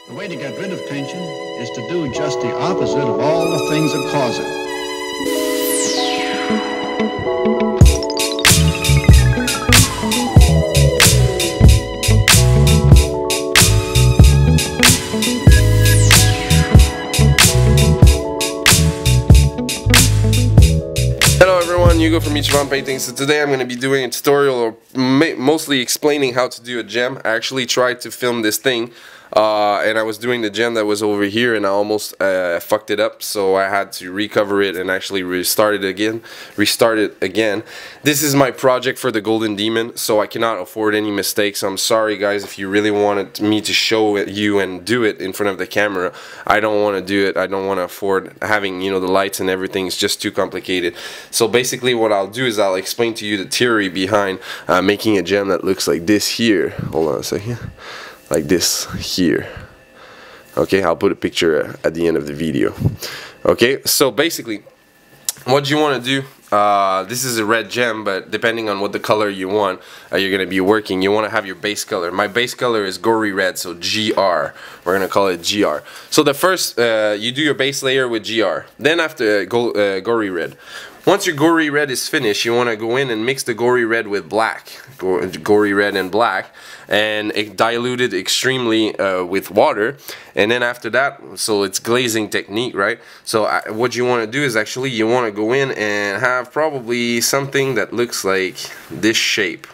The way to get rid of tension is to do just the opposite of all the things that cause it. Hello everyone, Hugo from Ichiban Painting. So today I'm going to be doing a tutorial mostly explaining how to do a gem. I actually tried to film this thing and I was doing the gem that was over here and I almost fucked it up, so I had to recover it and actually restart it again. This is my project for the Golden Demon, so I cannot afford any mistakes. I'm sorry guys if you really wanted me to show it you and do it in front of the camera. I don't want to do it. I don't want to afford having, you know, the lights and everything. It's just too complicated. So basically what I'll do is I'll explain to you the theory behind making a gem that looks like this here. Hold on a second. Like this here. Okay, I'll put a picture at the end of the video. Okay, so basically what you want to do, this is a red gem, but depending on what the color you want, you're going to be working. You want to have your base color. My base color is gory red, so GR. We're going to call it GR. So the first, you do your base layer with GR. Then after gory red. Once your gory red is finished, you want to go in and mix the gory red with black. Gory red and black. And dilute it extremely with water. And then after that, so it's glazing technique, right? So what you want to do is actually you want to go in and have probably something that looks like this shape.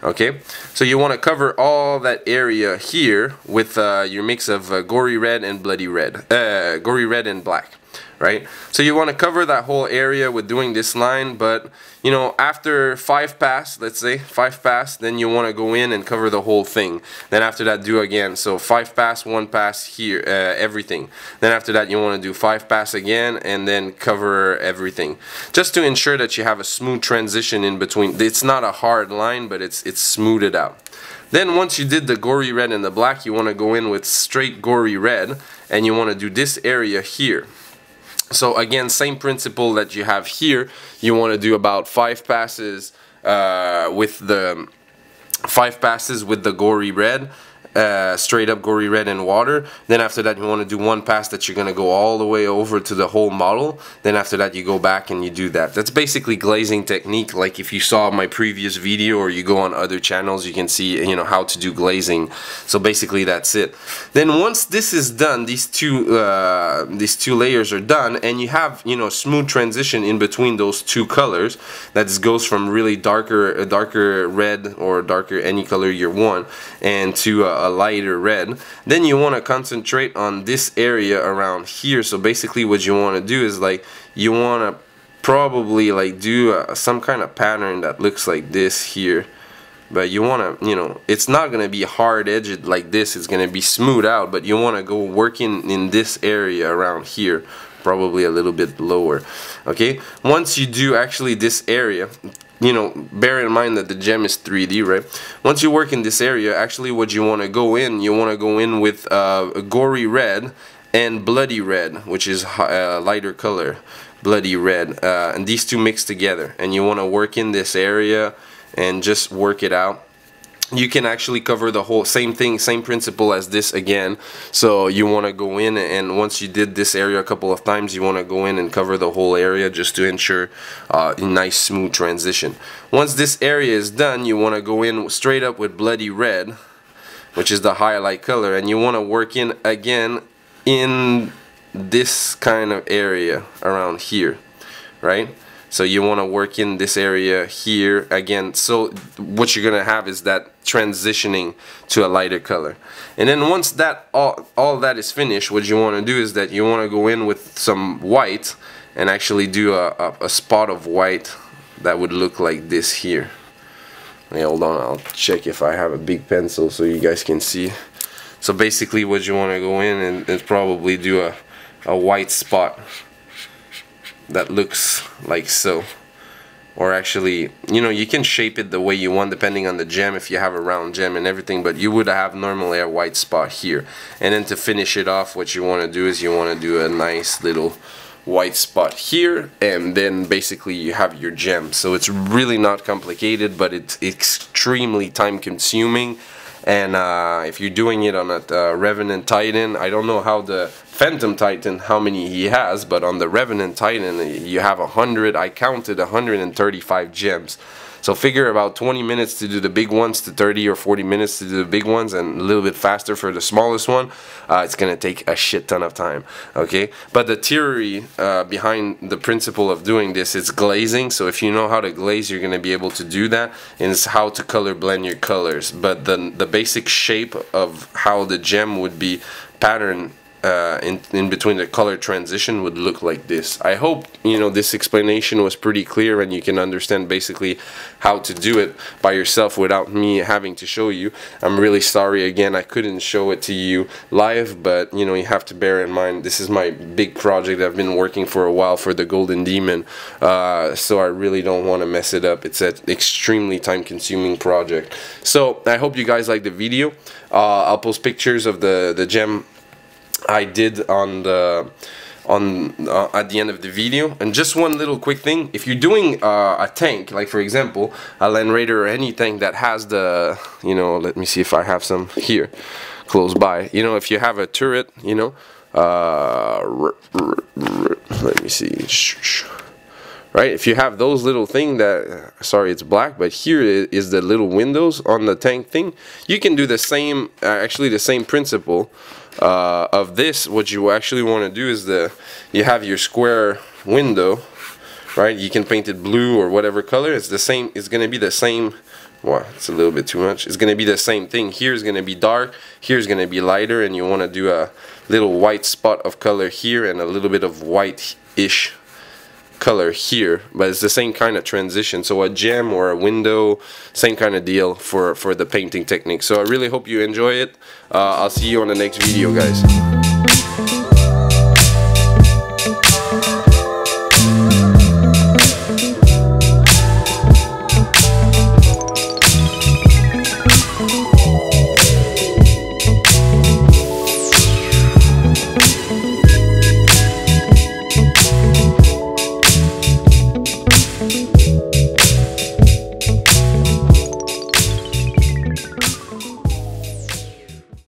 Okay, so you want to cover all that area here with your mix of gory red and bloody red, gory red and black, right? So you want to cover that whole area with doing this line, but you know, after 5 pass, let's say 5 pass, then you want to go in and cover the whole thing. Then after that, do again. So 5 pass, 1 pass here, everything. Then after that, you want to do 5 pass again and then cover everything, just to ensure that you have a smooth transition in between. It's not a hard line, but it's smoothed out. Then once you did the gory red and the black, you want to go in with straight gory red and you want to do this area here. So again, same principle that you have here. You want to do about 5 passes with the gory red, straight up gory red and water. Then after that you want to do 1 pass that you're going to go all the way over to the whole model. Then after that you go back and you do that. That's basically glazing technique. Like if you saw my previous video or you go on other channels, you can see, you know, how to do glazing. So basically that's it. Then once this is done, these two layers are done, and you have, you know, smooth transition in between those two colors. That goes from really darker red or darker any color you want, and to a lighter red. Then you want to concentrate on this area around here. So basically what you want to do is like you want to probably like do some kind of pattern that looks like this here, but you want to, you know, it's not going to be hard edged like this, it's going to be smooth out, but you want to go working in this area around here, probably a little bit lower. Okay, once you do actually this area, you know, bear in mind that the gem is 3D, right? Once you work in this area, actually what you want to go in with gory red and bloody red, which is lighter color, bloody red, and these two mixed together, and you want to work in this area and just work it out. You can actually cover the whole, same thing, same principle as this again. So you want to go in, and once you did this area a couple of times, you want to go in and cover the whole area just to ensure a nice smooth transition. Once this area is done, you want to go in straight up with bloody red, which is the highlight color, and you want to work in again in this kind of area around here, right? So you want to work in this area here again. So what you're gonna have is that transitioning to a lighter color. And then once that all that is finished, what you want to do is that you want to go in with some white and actually do a spot of white that would look like this here. Okay, hold on, I'll check if I have a big pencil so you guys can see. So basically what you want to go in and probably do a white spot that looks like so. Or actually, you know, you can shape it the way you want depending on the gem, if you have a round gem and everything, but you would have normally a white spot here. And then to finish it off, what you want to do is you want to do a nice little white spot here, and then basically you have your gem. So it's really not complicated, but it's extremely time consuming And if you're doing it on a Revenant Titan, I don't know how the Phantom Titan, how many he has, but on the Revenant Titan you have 100, I counted 135 gems. So figure about 20 minutes to do the big ones to 30 or 40 minutes to do the big ones, and a little bit faster for the smallest one. It's gonna take a shit ton of time, okay? But the theory behind the principle of doing this is glazing. So if you know how to glaze, you're gonna be able to do that, and it's how to color blend your colors. But the basic shape of how the gem would be patterned in between the color transition would look like this. I hope, you know, this explanation was pretty clear and you can understand basically how to do it by yourself without me having to show you. I'm really sorry again, I couldn't show it to you live, but you know, you have to bear in mind this is my big project. I've been working for a while for the Golden Demon, so I really don't want to mess it up. It's an extremely time-consuming project. So I hope you guys like the video. I'll post pictures of the gem I did on the at the end of the video. And just one little quick thing, if you're doing a tank, like for example a Land Raider or any tank that has the, you know, let me see if I have some here close by, you know, if you have a turret, you know, let me see, right, if you have those little thing that, sorry it's black, but here is the little windows on the tank thing, you can do the same, actually the same principle of this. What you actually want to do is you have your square window, right? You can paint it blue or whatever color. It's the same, it's gonna be the same. Wow, it's a little bit too much. It's gonna be the same thing. Here's gonna be dark, here's gonna be lighter, and you want to do a little white spot of color here and a little bit of white-ish color here, but it's the same kind of transition. So a gem or a window, same kind of deal for the painting technique. So I really hope you enjoy it. I'll see you on the next video, guys.